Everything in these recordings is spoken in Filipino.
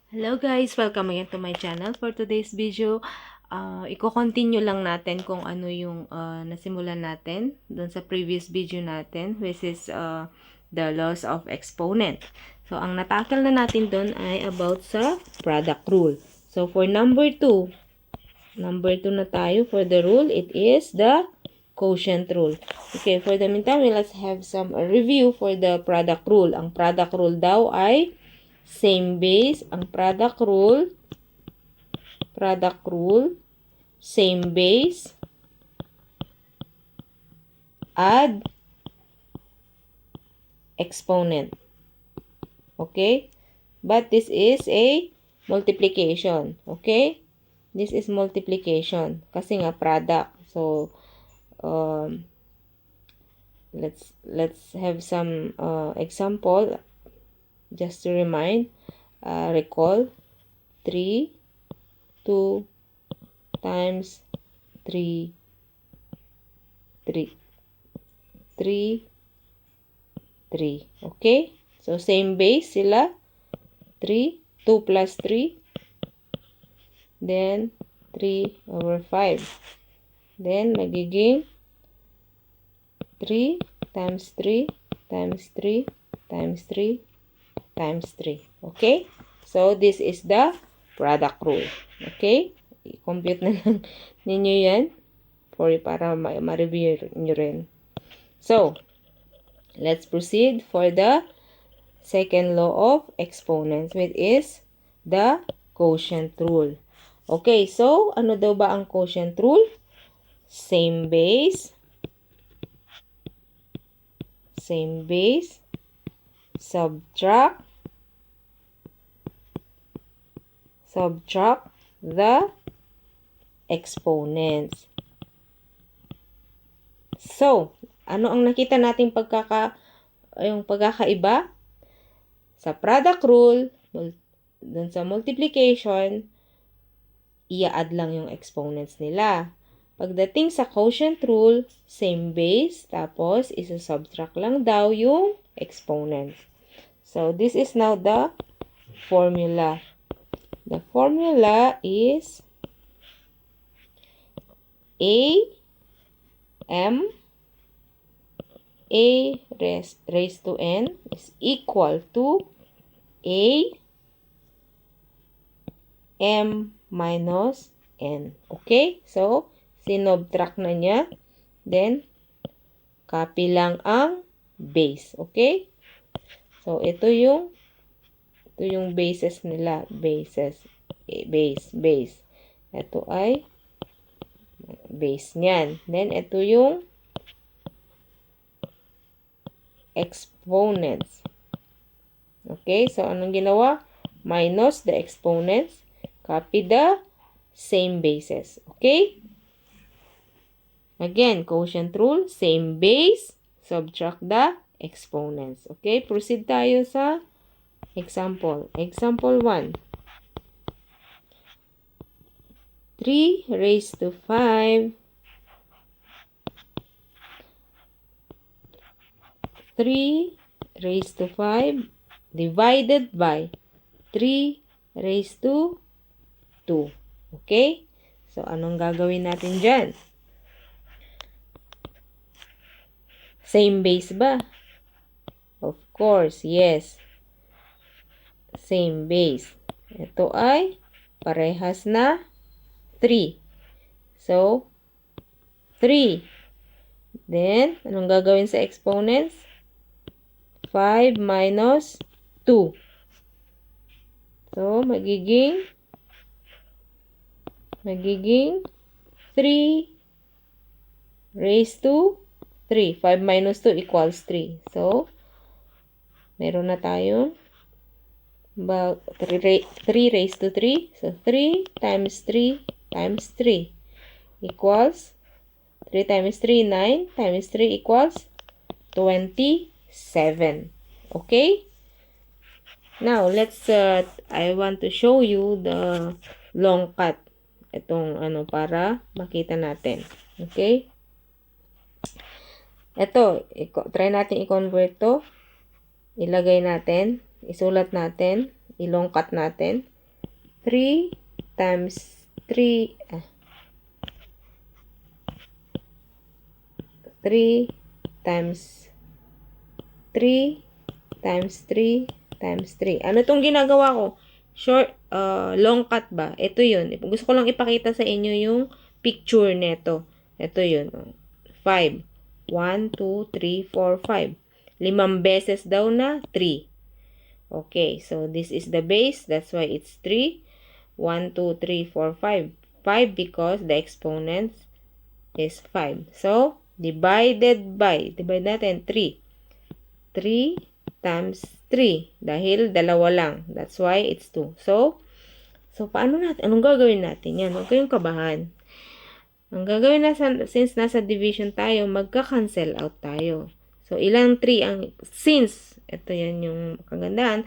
Hello guys! Welcome again to my channel. For today's video, i-continue lang natin kung ano yung nasimulan natin dun sa previous video natin, which is the laws of exponent. So, ang natakal na natin dun ay about sa product rule. So, for number 2 na tayo for the rule, it is the quotient rule. Okay, for the meantime, let's have some review for the product rule. Ang product rule daw ay same base, ang product rule, same base, add exponent. Okay? But this is a multiplication. Okay? This is multiplication. Kasi nga product. So, let's have some example. Just to remind, recall 3, 2 times 3, 3. Okay? So, same base sila. 3, 2 plus 3. Then, 3 over 5. Then, magiging 3 times 3 times 3 times 3 times 3. Okay? So, this is the product rule. Okay? I-compute na lang ninyo yan para ma-review nyo rin. So, let's proceed for the second law of exponents, which is the quotient rule. Okay, so, ano daw ba ang quotient rule? Same base, subtract the exponents. So, ano ang nakita nating pagkakaiba? Sa product rule, dun sa multiplication, i-add lang yung exponents nila. Pagdating sa quotient rule, same base, tapos isa-subtract lang daw yung exponents. So, this is now the formula. The formula is A raised to n is equal to A m minus n. Okay? So, sinubtract na niya. Then, copy lang ang base. Okay? So, ito yung bases nila. Base. Ito ay base niyan. Then, ito yung exponents. Okay? So, anong ginawa? Minus the exponents. Copy the same bases. Okay? Again, quotient rule, same base, subtract the exponents. Okay? Proceed tayo sa example. Example 1. 3 raised to 5. 3 raised to 5 divided by 3 raised to 2. Okay? So, anong gagawin natin dyan? Same base ba? Of course, yes. Same base. Ito ay parehas na 3. So, 3. Then, anong gagawin sa exponents? 5 minus 2. So, magiging 3 raised to 3. 5 minus 2 equals 3. So, meron na tayong 3 raised to 3. So, 3 times 3 times 3 equals 3 times 3, 9 times 3 equals 27. Okay? Now, I want to show you the long cut. Itong para makita natin. Okay? Ito, try natin i-convert to. Ilagay natin, isulat natin, ilong cut natin. 3 times 3, 3 times 3 times 3 times 3. Ano itong ginagawa ko? Short, long cut ba? Ito yun. Gusto ko lang ipakita sa inyo yung picture neto. Ito yun. 5. 1, 2, 3, 4, 5. 5 beses daw na 3. Okay, so this is the base. That's why it's 3. 1, 2, 3, 4, 5. 5 because the exponent is 5. So, divide natin 3. 3 times 3. Dahil dalawa lang. That's why it's 2. So paano natin? Anong gagawin natin yan? Huwag kayong kabahan. Ang gagawin since nasa division tayo, magka-cancel out tayo. So, ilang 3 ang, since, ito yan yung kagandahan,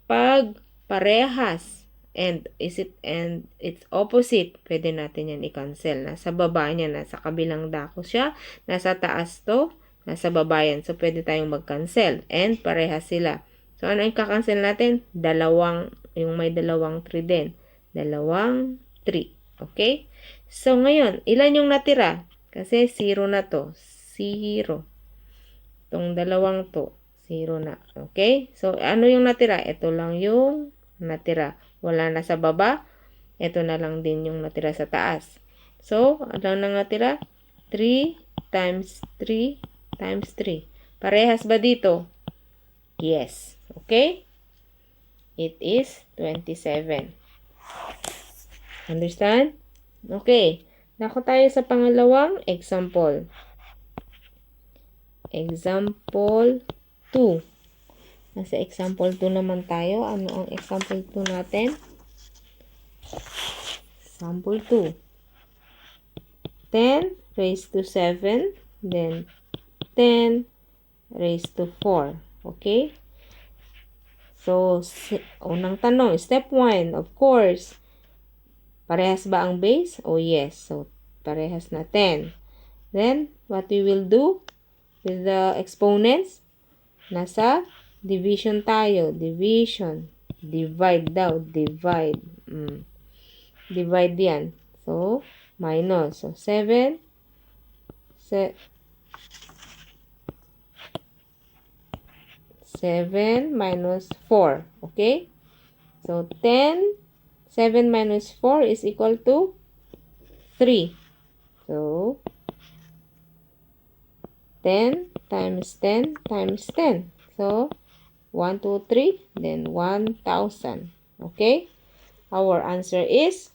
pag parehas, and it's opposite, pwede natin yan i-cancel. Nasa baba niya, nasa kabilang dako siya, nasa taas to, nasa baba yan. So, pwede tayong mag-cancel, and parehas sila. So, ano yung kakancel natin? Yung may dalawang 3 din. Dalawang 3. Okay? So, ngayon, ilan yung natira? Kasi 0 na to. 0. Itong dalawang to, 0 na. Okay? So, ano yung natira? Ito lang yung natira. Wala na sa baba. Ito na lang din yung natira sa taas. So, ano nang natira? 3 times 3 times 3. Parehas ba dito? Yes. Okay? It is 27. Understand? Okay. Nako tayo sa pangalawang example. Example 2. Nasa example 2 naman tayo. Ano ang example 2 natin? Example 2. 10 raised to 7. Then 10 raised to 4. Okay? So, unang tanong, step 1, of course. Parehas ba ang base? Oh, yes. So, parehas na 10. Then, what we will do with the exponents? Nasa division tayo. Division. Divide daw. Divide. Divide yan. So, minus. So, 7 minus 4. Okay? So, 7 minus 4 is equal to 3. So, 10 times 10 times 10. So, 1, 2, 3, then 1,000. Okay? Our answer is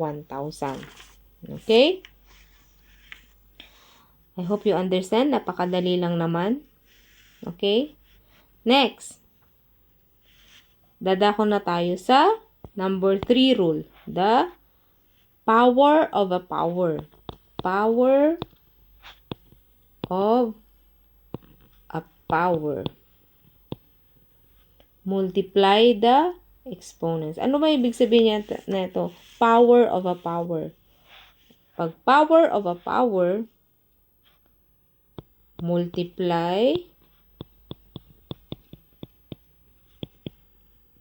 1,000. Okay? I hope you understand. Napakadali lang naman. Okay? Next. Dadako na tayo sa number 3 rule. The power of a power. Power of a power. Multiply the exponents. Ano ba ibig sabihin na ito? Power of a power. Pag power of a power, multiply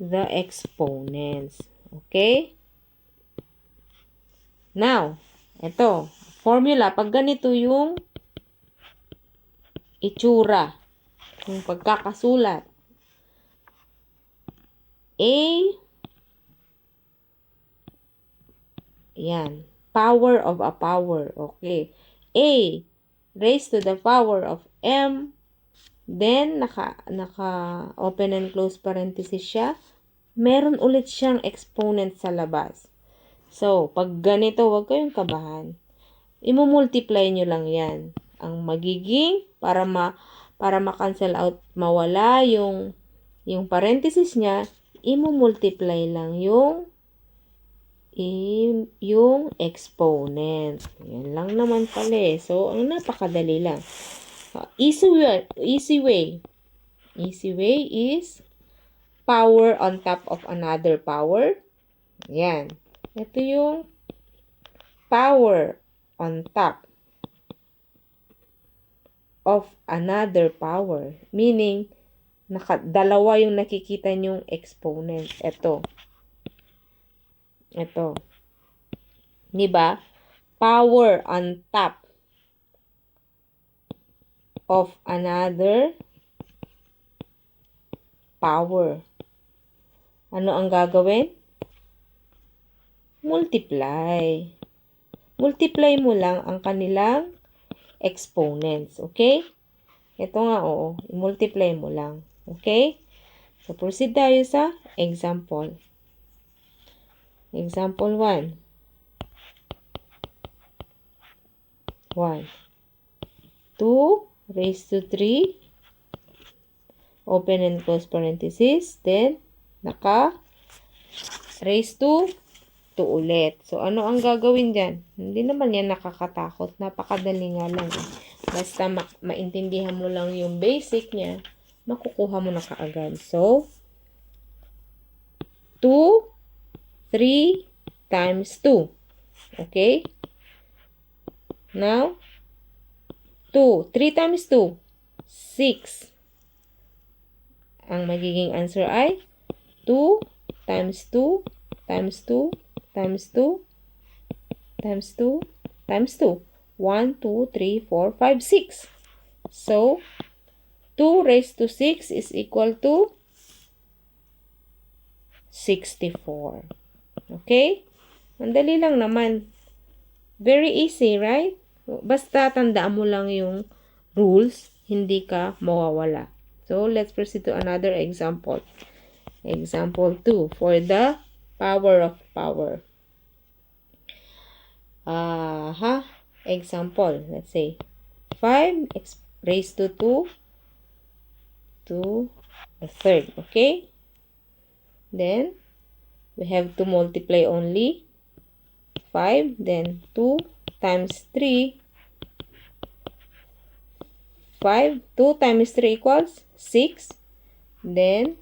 the exponents. Okay? Now, ito, formula, pag ganito yung itsura, yung pagkakasulat, A, yan, power of a power. Okay. A raised to the power of M, then, naka open and close parenthesis siya, meron ulit siyang exponent sa labas. So, pag ganito, huwag kayong kabahan. Imumultiply nyo lang yan. Ang magiging, para ma-cancel out, mawala yung parenthesis niya, imumultiply lang yung exponent. Yan lang naman pala eh. So, ang napakadali lang. Easy way is power on top of another power. Yan. Ito yung power on top of another power. Meaning, dalawa yung nakikita nyong exponent. Ito. Ito. Di ba? Power on top of another power. Ano ang gagawin? Multiply. Multiply mo lang ang kanilang exponents. Okay? Ito nga, oo. I-multiply mo lang. Okay? So, proceed tayo sa example. Example 1. 1. 2 raised to 3. Open and close parenthesis. Then, raised to 2 ulit. So, ano ang gagawin dyan? Hindi naman yan nakakatakot. Napakadali nga lang. Basta maintindihan mo lang yung basic niya, makukuha mo na kaagad. So, 2, 3 times 2. Okay? Now, 3 times 2, 6. Ang magiging answer ay 2 times 2 times 2 times 2 times 2 times 2. 1, 2, 3, 4, 5, 6. So, 2 raised to 6 is equal to 64. Okay? Mandali lang naman. Very easy, right? Basta tandaan mo lang yung rules, hindi ka mawawala. So, let's proceed to another example. Example 2 for the power of power. Example, let's say 5 raised to 2 to the third. Okay? Then, we have to multiply only 5. Then, 2 times 3. 5. 2 times 3 equals 6. Then,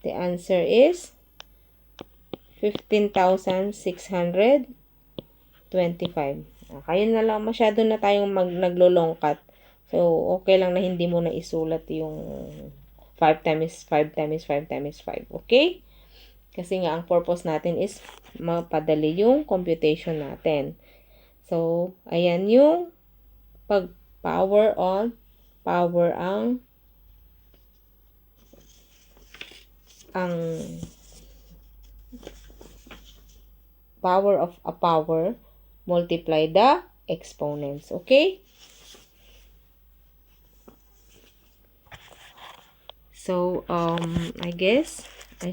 the answer is 15,625. Kaya na lang, masyado na tayong naglolongkat. So, okay lang na hindi mo na isulat yung 5 times 5 times 5 times 5. Okay? Kasi nga, ang purpose natin is mapadali yung computation natin. So, ayan yung power on power ang power of a power multiply the exponents. Okay? So, I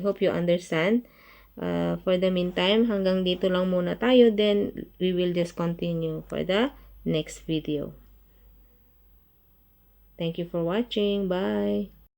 hope you understand. For the meantime, hanggang dito lang muna tayo. Then, we will just continue for the next video. Thank you for watching. Bye!